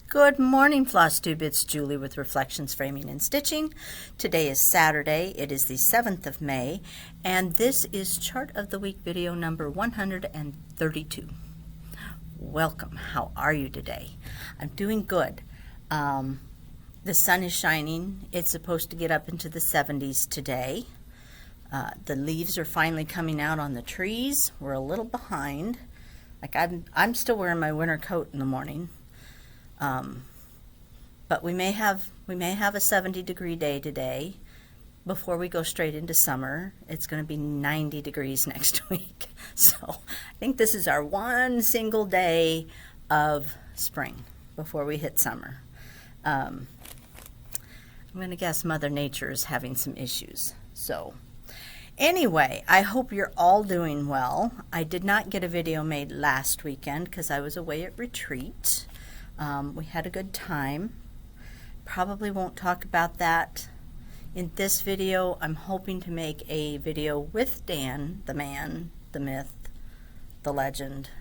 Good morning, Flosstube. It's Julie with Reflections Framing and Stitching. Today is Saturday. It is the 7th of May, and this is Chart of the Week video number 132. Welcome. How are you today? I'm doing good. The sun is shining. It's supposed to get up into the 70s today. The leaves are finally coming out on the trees. We're a little behind. Like I'm still wearing my winter coat in the morning. But we may have a 70-degree day today before we go straight into summer. It's going to be 90 degrees next week. So I think this is our one single day of spring before we hit summer. I'm going to guess Mother Nature is having some issues. So anyway, I hope you're all doing well. I did not get a video made last weekend because I was away at retreat. We had a good time. Probably won't talk about that in this video. I'm hoping to make a video with Dan, the man, the myth, the legend,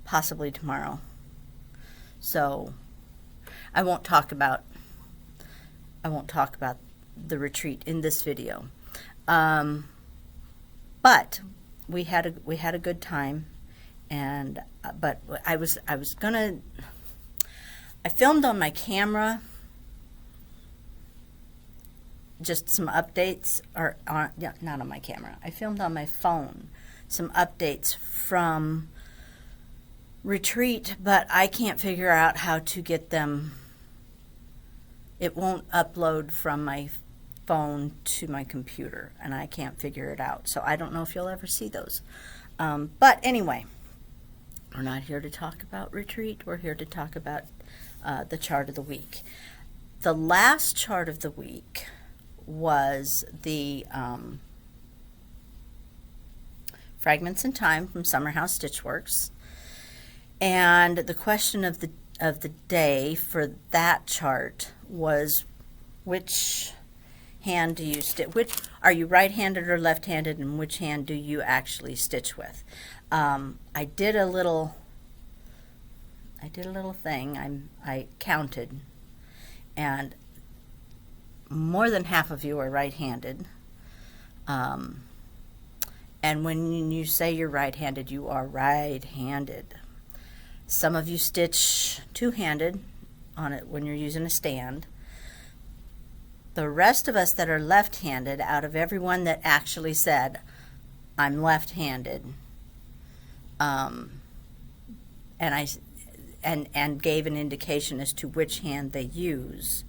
possibly tomorrow. So I won't talk about the retreat in this video. But we had a good time. And but I filmed on my camera just some updates, or not on my camera. I filmed on my phone some updates from retreat, but I can't figure out how to get them. It won't upload from my phone to my computer, and I can't figure it out. So I don't know if you'll ever see those. But anyway. We're not here to talk about retreat. We're here to talk about the chart of the week. The last chart of the week was the Fragments in Time from Summer House Stitchworks. And the question of the day for that chart was, which hand do you stitch? Are you right-handed or left-handed, and which hand do you actually stitch with? I did a little thing. I counted, and more than half of you are right-handed. And when you say you're right-handed, you are right-handed. Some of you stitch two-handed on it when you're using a stand. The rest of us that are left-handed, out of everyone that actually said, I'm left-handed, and gave an indication as to which hand they use.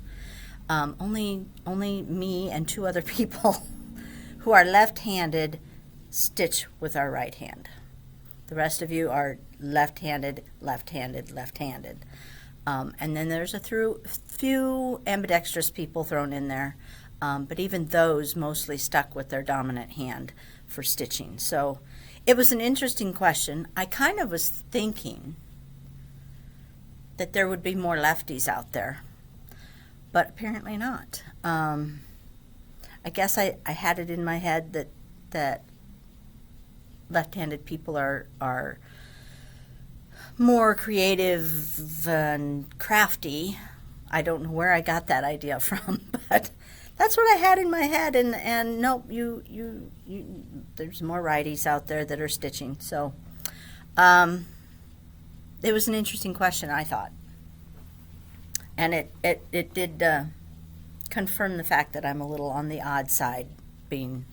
Only me and two other people who are left-handed stitch with our right hand. The rest of you are left-handed, left-handed, left-handed. And then there's a few ambidextrous people thrown in there, but even those mostly stuck with their dominant hand for stitching. So it was an interesting question. I kind of was thinking that there would be more lefties out there, but apparently not. I guess I had it in my head that left-handed people are more creative and crafty. I don't know where I got that idea from, but that's what I had in my head. And nope, you there's more righties out there that are stitching. So it was an interesting question, I thought, and it did confirm the fact that I'm a little on the odd side, being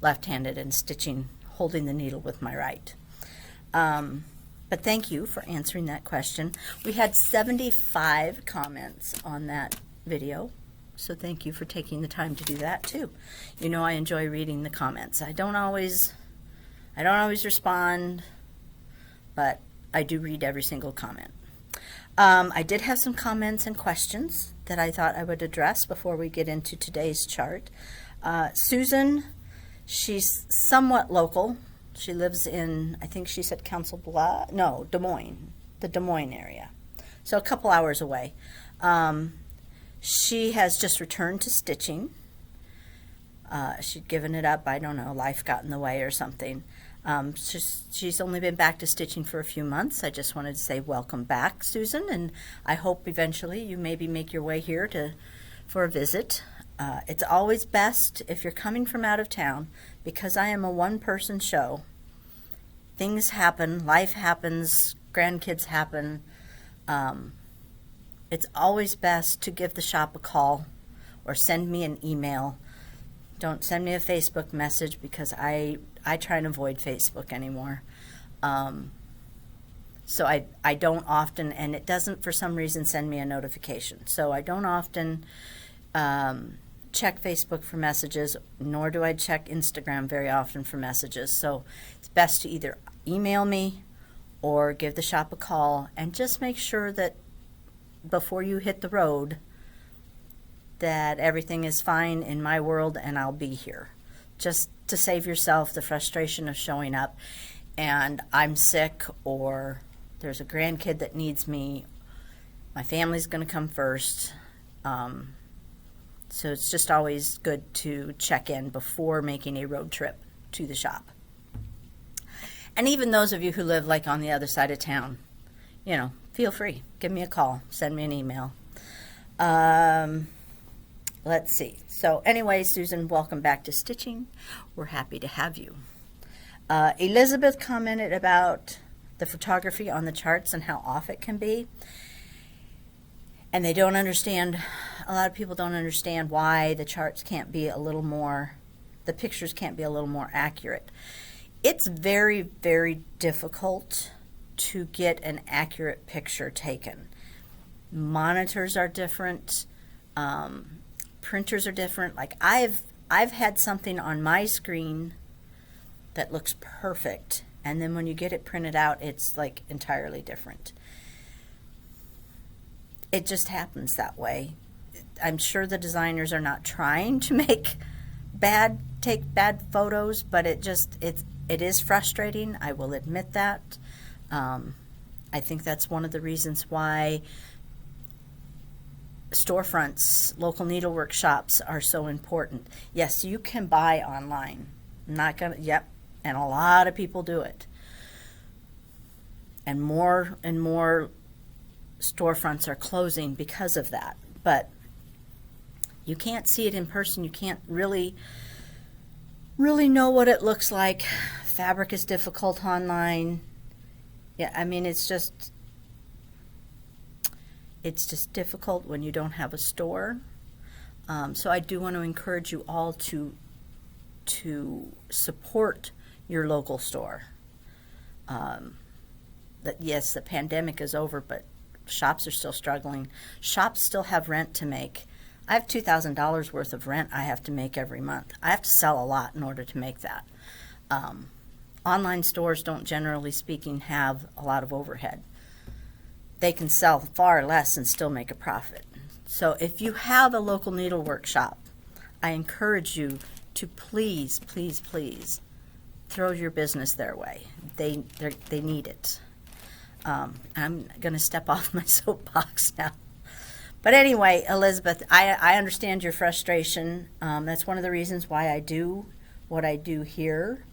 left-handed and stitching, holding the needle with my right. But thank you for answering that question. We had 75 comments on that video, so thank you for taking the time to do that too. You know I enjoy reading the comments. I don't always respond, but I do read every single comment. I did have some comments and questions that I thought I would address before we get into today's chart. Susan, she's somewhat local. She lives in, I think she said Council Bluffs, no, Des Moines, the Des Moines area. So a couple hours away. She has just returned to stitching. She'd given it up, I don't know, life got in the way or something. She's only been back to stitching for a few months. I just wanted to say welcome back, Susan, and I hope eventually you maybe make your way here for a visit. It's always best if you're coming from out of town, because I am a one-person show. Things happen, life happens, grandkids happen. It's always best to give the shop a call or send me an email. Don't send me a Facebook message, because I try and avoid Facebook anymore. So I don't often, and it doesn't for some reason send me a notification. So I don't often check Facebook for messages, nor do I check Instagram very often for messages. So it's best to either email me or give the shop a call, and just make sure that before you hit the road that everything is fine in my world and I'll be here. Just to save yourself the frustration of showing up and I'm sick, or there's a grandkid that needs me. My family's going to come first. So it's just always good to check in before making a road trip to the shop. And even those of you who live like on the other side of town, you know, feel free. Give me a call. Send me an email. Let's see. So anyway, Susan, welcome back to stitching. We're happy to have you. Elizabeth commented about the photography on the charts and how off it can be. And they don't understand, a lot of people don't understand why the charts can't be a little more, the pictures can't be a little more accurate. It's very, very difficult to get an accurate picture taken. Monitors are different. Printers are different. Like I've had something on my screen that looks perfect, and then when you get it printed out, it's like entirely different. It just happens that way. I'm sure the designers are not trying to take bad photos, but it is frustrating. I will admit that. I think that's one of the reasons why storefronts, local needlework shops are so important. Yes, you can buy online. Yep, and a lot of people do it. And more storefronts are closing because of that. But you can't see it in person. You can't really know what it looks like. Fabric is difficult online. Yeah, I mean, it's just difficult when you don't have a store. So I do want to encourage you all to support your local store. That yes, the pandemic is over, but shops are still struggling. Shops still have rent to make. I have $2,000 worth of rent I have to make every month. I have to sell a lot in order to make that. Online stores don't, generally speaking, have a lot of overhead. They can sell far less and still make a profit. So if you have a local needlework shop, I encourage you to please, please, please throw your business their way. They need it. I'm going to step off my soapbox now. But anyway, Elizabeth, I understand your frustration. That's one of the reasons why I do what I do here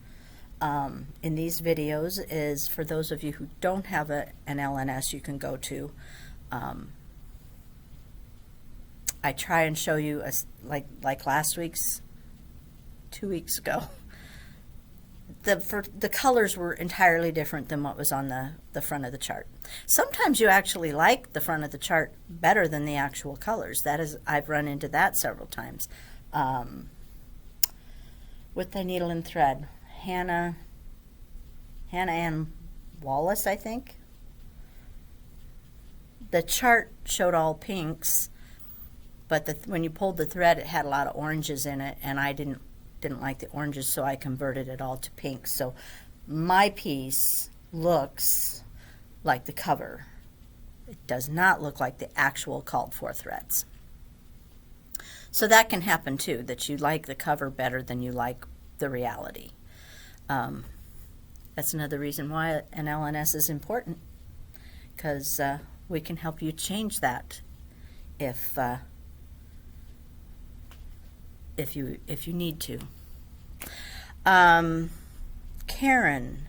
in these videos, is for those of you who don't have an LNS you can go to. I try and show you, like last week's, 2 weeks ago, the colors were entirely different than what was on the front of the chart. Sometimes you actually like the front of the chart better than the actual colors. I've run into that several times. With the needle and thread, Hannah Ann Wallace, I think. The chart showed all pinks, but when you pulled the thread, it had a lot of oranges in it, and I didn't like the oranges, so I converted it all to pink. So my piece looks like the cover. It does not look like the actual called for threads. So that can happen too, that you like the cover better than you like the reality. That's another reason why an LNS is important, because we can help you change that if you need to. Karen,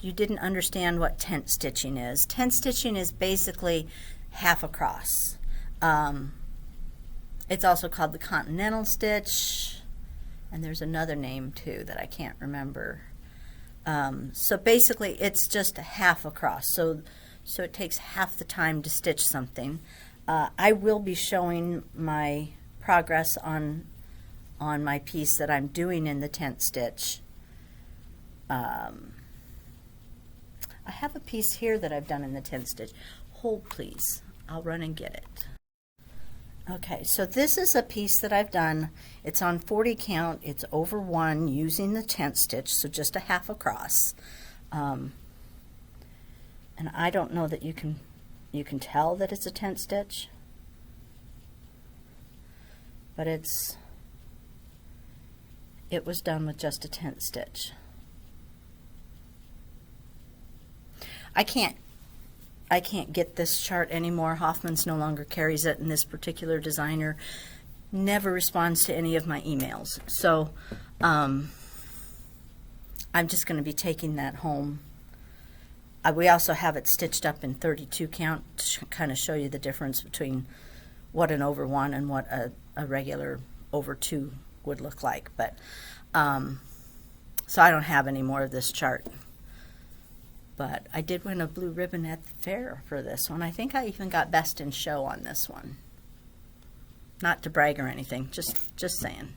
you didn't understand what tent stitching is. Tent stitching is basically half across. It's also called the continental stitch, and there's another name too that I can't remember. So basically it's just a half across, so it takes half the time to stitch something. I will be showing my progress on my piece that I'm doing in the tent stitch. I have a piece here that I've done in the tent stitch. Hold please, I'll run and get it. Okay, so this is a piece that I've done. It's on 40 count. It's over 1 using the tent stitch, so just a half across. And I don't know that you can tell that it's a tent stitch, but it was done with just a tent stitch. I can't get this chart anymore. Hoffman's no longer carries it, and this particular designer never responds to any of my emails. So I'm just going to be taking that home. We also have it stitched up in 32 count to kind of show you the difference between what an over 1 and what a regular over 2 would look like. But so I don't have any more of this chart. But I did win a blue ribbon at the fair for this one. I think I even got best in show on this one. Not to brag or anything, just saying.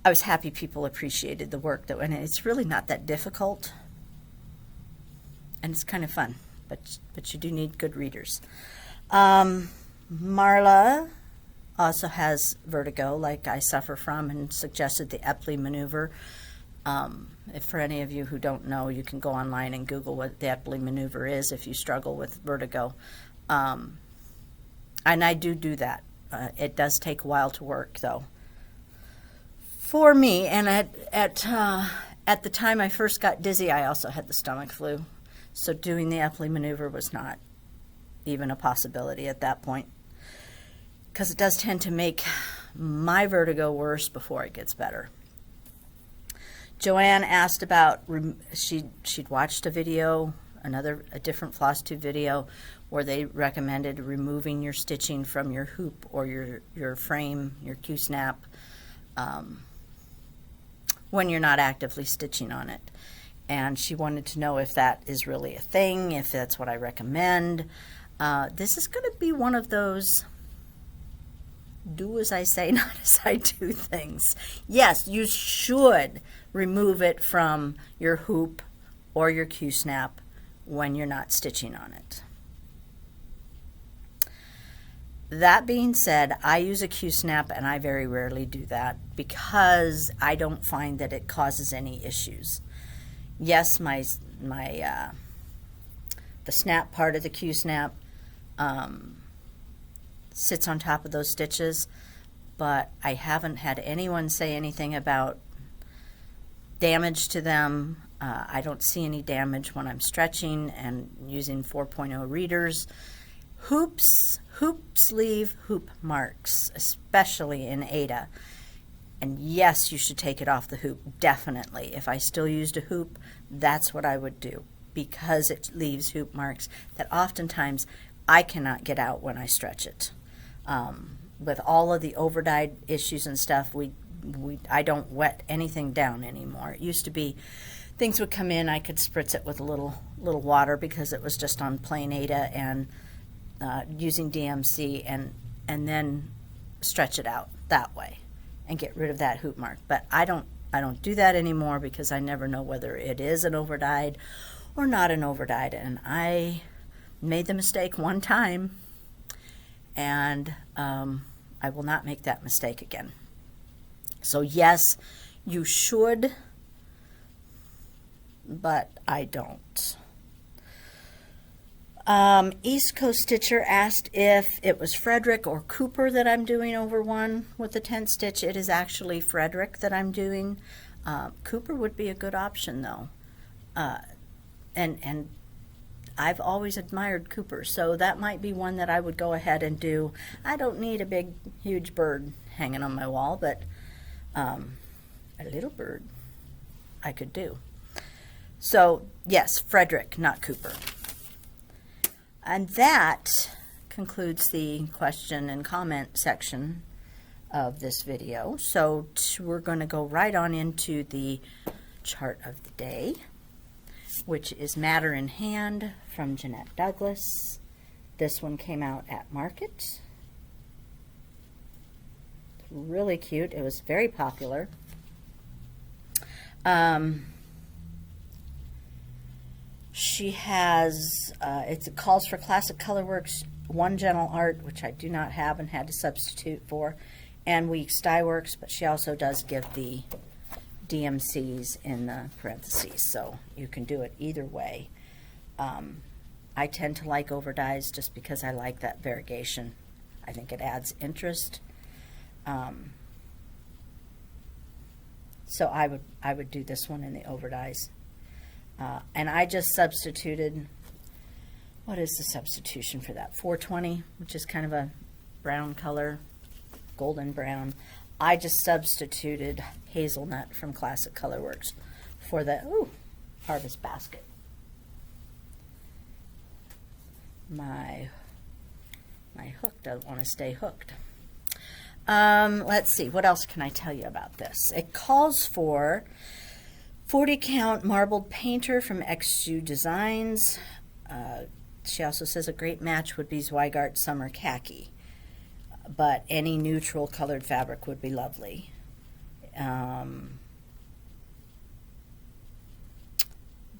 I was happy people appreciated the work that went in. It's really not that difficult, and it's kind of fun, but you do need good readers. Marla also has vertigo, like I suffer from, and suggested the Epley maneuver. If for any of you who don't know, you can go online and Google what the Epley maneuver is if you struggle with vertigo. And I do that. It does take a while to work, though. For me, and at the time I first got dizzy, I also had the stomach flu. So doing the Epley maneuver was not even a possibility at that point, because it does tend to make my vertigo worse before it gets better. Joanne asked about, she'd watched a video, a different Flosstube video, where they recommended removing your stitching from your hoop or your frame, your Q-snap, when you're not actively stitching on it. And she wanted to know if that is really a thing, if that's what I recommend. This is going to be one of those do as I say, not as I do things. Yes, you should remove it from your hoop or your Q-snap when you're not stitching on it. That being said, I use a Q-snap, and I very rarely do that because I don't find that it causes any issues. Yes, the snap part of the Q-snap sits on top of those stitches, but I haven't had anyone say anything about damage to them. I don't see any damage when I'm stretching and using 4.0 readers. Hoops leave hoop marks, especially in Aida. And yes, you should take it off the hoop, definitely. If I still used a hoop, that's what I would do, because it leaves hoop marks that oftentimes I cannot get out when I stretch it. With all of the overdyed issues and stuff, I don't wet anything down anymore. It used to be things would come in, I could spritz it with a little water because it was just on plain Aida, and using DMC, and then stretch it out that way and get rid of that hoop mark. But I don't do that anymore because I never know whether it is an overdyed or not an overdyed, and I made the mistake one time, and I will not make that mistake again. So yes, you should, but I don't. East Coast Stitcher asked if it was Frederick or Cooper that I'm doing over one with the tent stitch. It is actually Frederick that I'm doing. Cooper would be a good option though. And I've always admired Cooper, so that might be one that I would go ahead and do. I don't need a big, huge bird hanging on my wall, but a little bird I could do. So yes, Frederick, not Cooper. And that concludes the question and comment section of this video. So we're going to go right on into the chart of the day, which is Matter in Hand from Jeannette Douglas. This one came out at Market. Really cute. It was very popular. She has, it calls for Classic Colorworks, One Gentle Art, which I do not have and had to substitute for, and Weeks Dye Works, but she also does give the DMCs in the parentheses, so you can do it either way. I tend to like overdyes just because I like that variegation. I think it adds interest. So I would do this one in the overdyes. And I just substituted, what is the substitution for that? 420, which is kind of a brown color, golden brown. I just substituted Hazelnut from Classic Colorworks for the Harvest Basket. My hook doesn't want to stay hooked. Let's see, what else can I tell you about this? It calls for 40 count marbled painter from XU Designs. She also says a great match would be Zweigart Summer Khaki, but any neutral colored fabric would be lovely.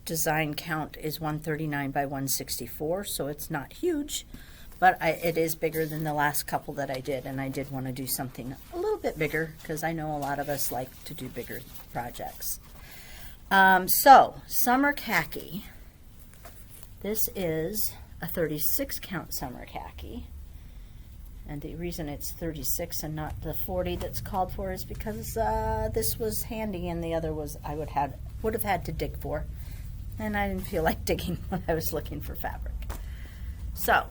Design count is 139 by 164, so it's not huge, but it is bigger than the last couple that I did, and I did want to do something a little bit bigger because I know a lot of us like to do bigger projects. So, Summer Khaki. This is a 36 count Summer Khaki. And the reason it's 36 and not the 40 that's called for is because this was handy and the other was I would have had to dig for. And I didn't feel like digging when I was looking for fabric. So,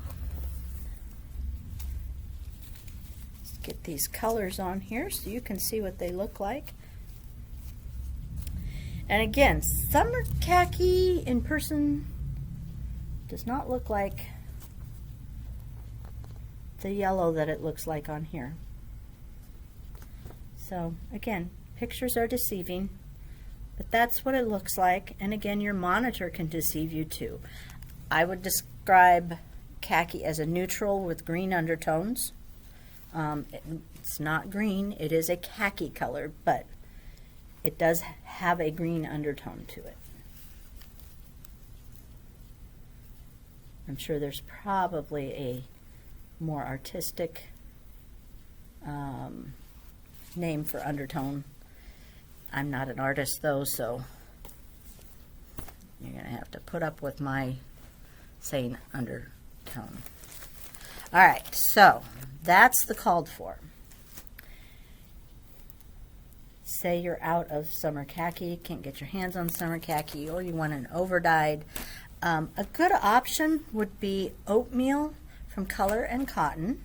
let's get these colors on here so you can see what they look like. And again, Summer Khaki in person does not look like the yellow that it looks like on here. So again, pictures are deceiving, but that's what it looks like. And again, your monitor can deceive you too. I would describe khaki as a neutral with green undertones. It's not green, it is a khaki color, but it does have a green undertone to it. I'm sure there's probably a more artistic name for undertone. I'm not an artist though, so you're going to have to put up with my saying undertone. All right, so that's the called for. Say you're out of Summer Khaki, can't get your hands on Summer Khaki, or you want an overdyed. A good option would be Oatmeal from Color and Cotton.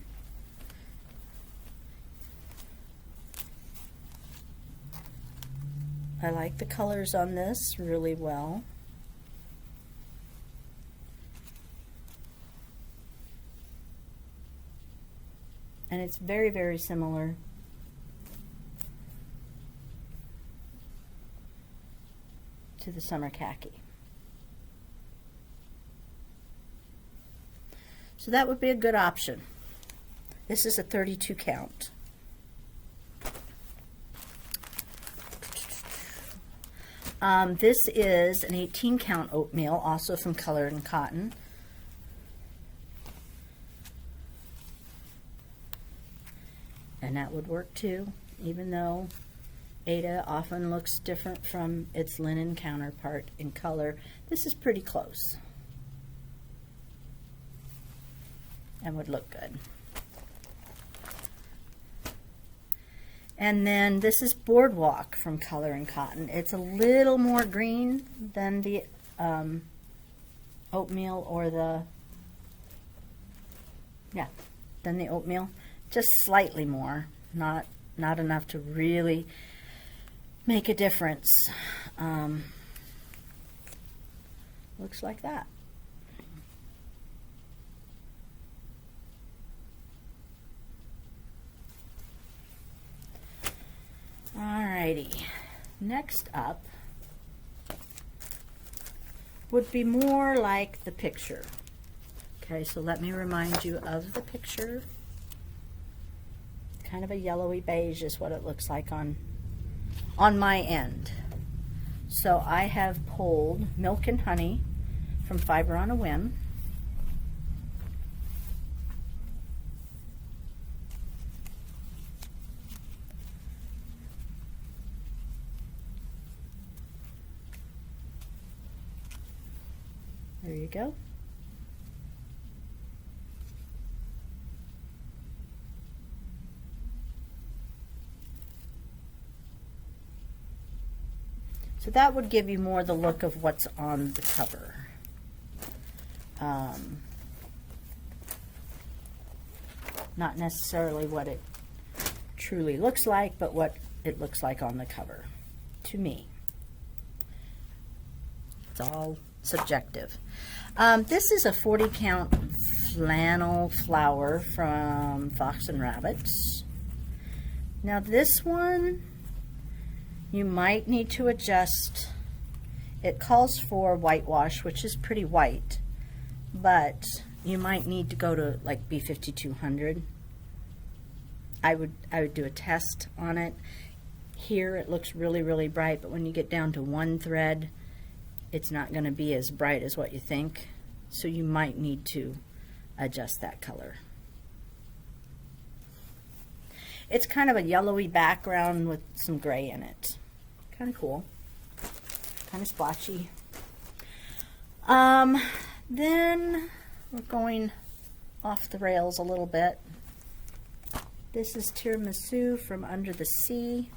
I like the colors on this really well. And it's very, very similar to the Summer Khaki. So that would be a good option. This is a 32 count. This is an 18 count Oatmeal, also from Color and Cotton. And that would work too, even though Aida often looks different from its linen counterpart in color. This is pretty close and would look good. And then this is Boardwalk from Color and Cotton. It's a little more green than the Oatmeal or the, than the Oatmeal. Just slightly more, not enough to really make a difference. looks like that. Alrighty, next up would be more like the picture. Okay, so let me remind you of the picture. Kind of a yellowy beige is what it looks like on my end. So I have pulled Milk and Honey from Fiber on a Whim. There you go. So that would give you more the look of what's on the cover. Not necessarily what it truly looks like, but what it looks like on the cover, to me. It's all subjective. This is a 40 count flannel flower from Fox and Rabbits. Now this one, you might need to adjust. It calls for whitewash, which is pretty white, but you might need to go to like B5200. I would do a test on it. Here it looks really, really bright, but when you get down to one thread, it's not going to be as bright as what you think. So you might need to adjust that color. It's kind of a yellowy background with some gray in it. Kind of cool. Kind of splotchy. Then we're going off the rails a little bit. This is Tiramisu from Under the Sea.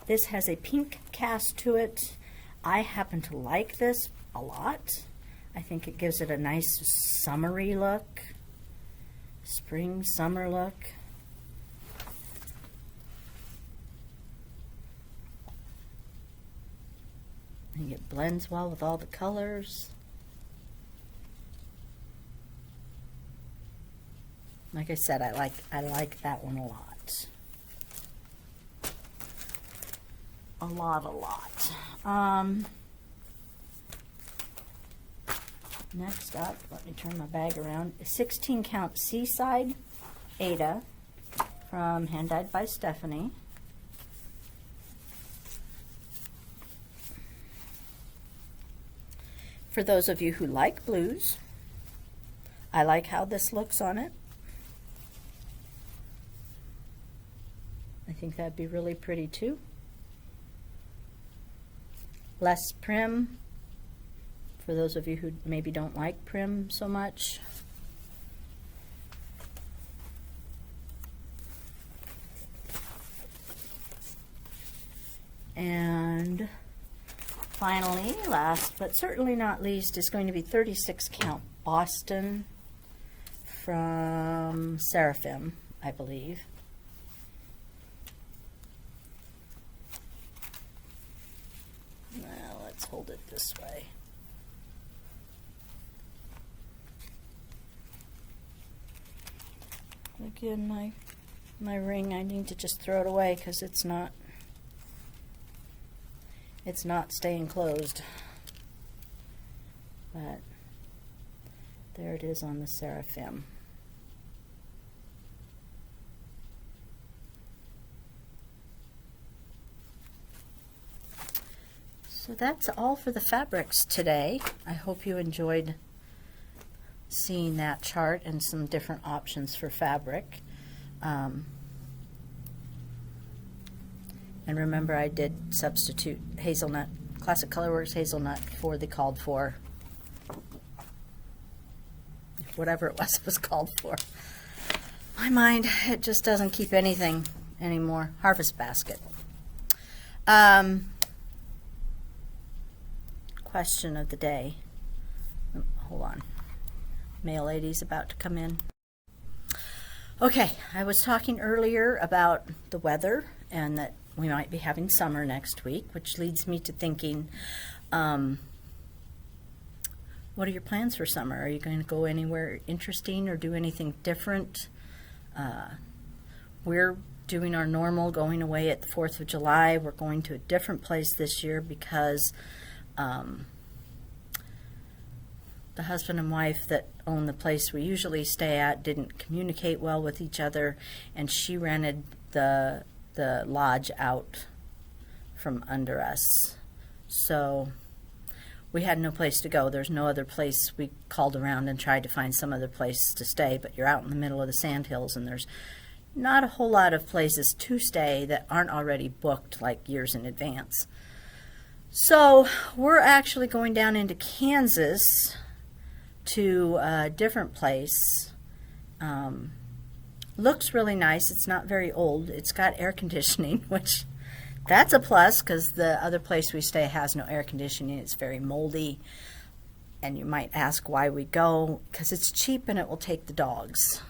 This has a pink cast to it. I happen to like this a lot. I think it gives it a nice summery look. Spring, summer look. I think it blends well with all the colors. Like I said, I like that one a lot. A lot. Next up, let me turn my bag around. A 16 count Seaside Aida from Hand Dyed by Stephanie. For those of you who like blues, I like how this looks on it. I think that'd be really pretty too. Less prim, for those of you who maybe don't like prim so much. And finally, last but certainly not least, is going to be 36 count Boston from Seraphim, I believe. Now let's hold it this way. Again, my ring, I need to just throw it away because it's not staying closed. But there it is on the Seraphim. So that's all for the fabrics today. I hope you enjoyed seeing that chart and some different options for fabric. And remember, I did substitute Hazelnut, Classic Colorworks Hazelnut for the called for, whatever it was called for. My mind, it just doesn't keep anything anymore. Harvest Basket. Question of the day. Hold on. Mail lady's about to come in. Okay, I was talking earlier about the weather and that we might be having summer next week, which leads me to thinking, what are your plans for summer? Are you going to go anywhere interesting or do anything different? We're doing our normal going away at the 4th of July. We're going to a different place this year because the husband and wife that own the place we usually stay at didn't communicate well with each other, and she rented the lodge out from under us. So we had no place to go. There's no other place. We called around and tried to find some other place to stay, but you're out in the middle of the sandhills, and there's not a whole lot of places to stay that aren't already booked like years in advance. So we're actually going down into Kansas to a different place. Looks really nice. It's not very old. It's got air conditioning, which that's a plus because the other place we stay has no air conditioning. It's very moldy. And you might ask why we go, because it's cheap and it will take the dogs.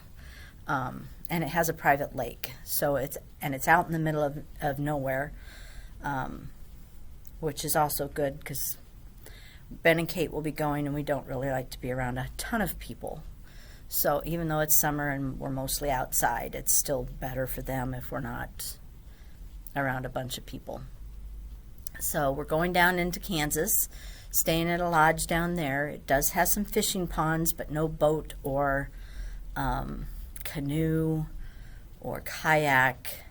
And it has a private lake. So it's out in the middle of nowhere, which is also good because Ben and Kate will be going, and we don't really like to be around a ton of people. So even though it's summer and we're mostly outside, it's still better for them if we're not around a bunch of people. So we're going down into Kansas, staying at a lodge down there. It does have some fishing ponds, but no boat or canoe or kayak.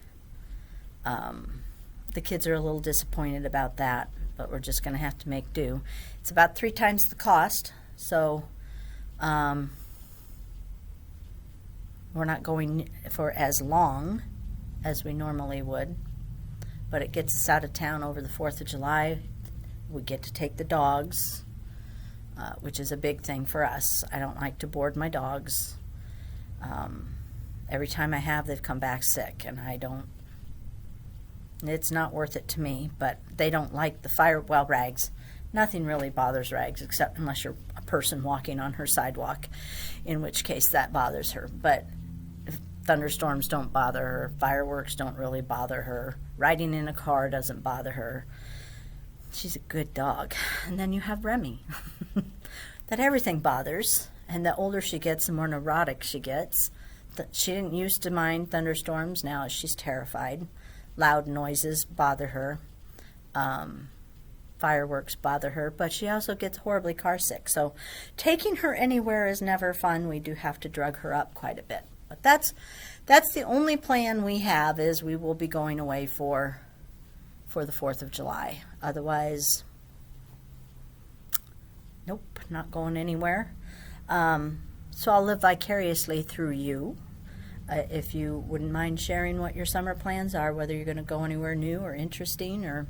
The kids are a little disappointed about that, but we're just going to have to make do. It's about 3 times the cost, so we're not going for as long as we normally would, but it gets us out of town over the 4th of July. We get to take the dogs, which is a big thing for us. I don't like to board my dogs. Every time I have, they've come back sick, and it's not worth it to me, but they don't like the Rags. Nothing really bothers Rags, except unless you're a person walking on her sidewalk, in which case that bothers her. But thunderstorms don't bother her. Fireworks don't really bother her. Riding in a car doesn't bother her. She's a good dog. And then you have Remy, that everything bothers. And the older she gets, the more neurotic she gets. She didn't used to mind thunderstorms. Now she's terrified. Loud noises bother her. Fireworks bother her, but she also gets horribly car sick. So taking her anywhere is never fun. We do have to drug her up quite a bit. But that's the only plan we have, is we will be going away for the 4th of July. Otherwise, nope, not going anywhere. So I'll live vicariously through you. If you wouldn't mind sharing what your summer plans are, whether you're going to go anywhere new or interesting, or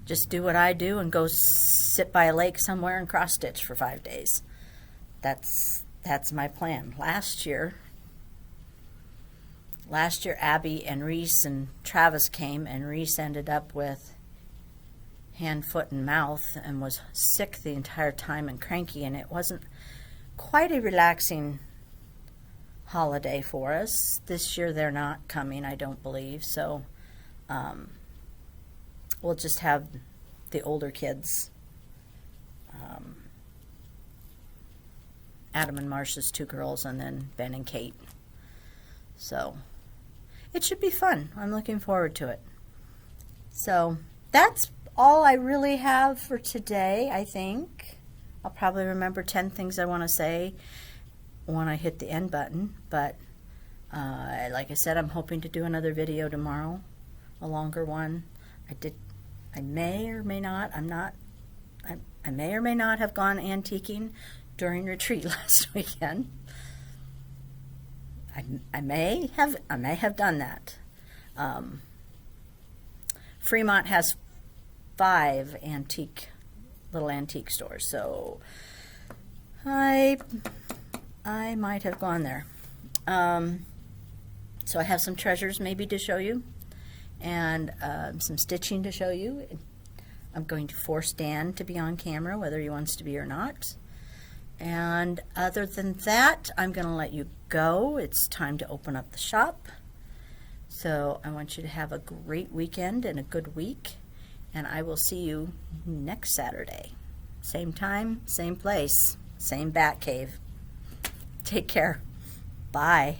just do what I do and go sit by a lake somewhere and cross stitch for 5 days. That's my plan. Last year Abby and Reese and Travis came, and Reese ended up with hand, foot, and mouth and was sick the entire time and cranky, and it wasn't quite a relaxing holiday for us. This year they're not coming, I don't believe, so we'll just have the older kids, Adam and Marcia's 2 girls, and then Ben and Kate. So it should be fun. I'm looking forward to it. So that's all I really have for today, I think. I'll probably remember 10 things I want to say when I hit the end button, but like I said, I'm hoping to do another video tomorrow, a longer one. I may or may not have gone antiquing during retreat last weekend. I may have done that. Fremont has 5 little antique stores, so I might have gone there. So I have some treasures maybe to show you, and some stitching to show you. I'm going to force Dan to be on camera, whether he wants to be or not. And other than that, I'm going to let you go. It's time to open up the shop. So I want you to have a great weekend and a good week, and I will see you next Saturday. Same time, same place, same bat cave. Take care. Bye.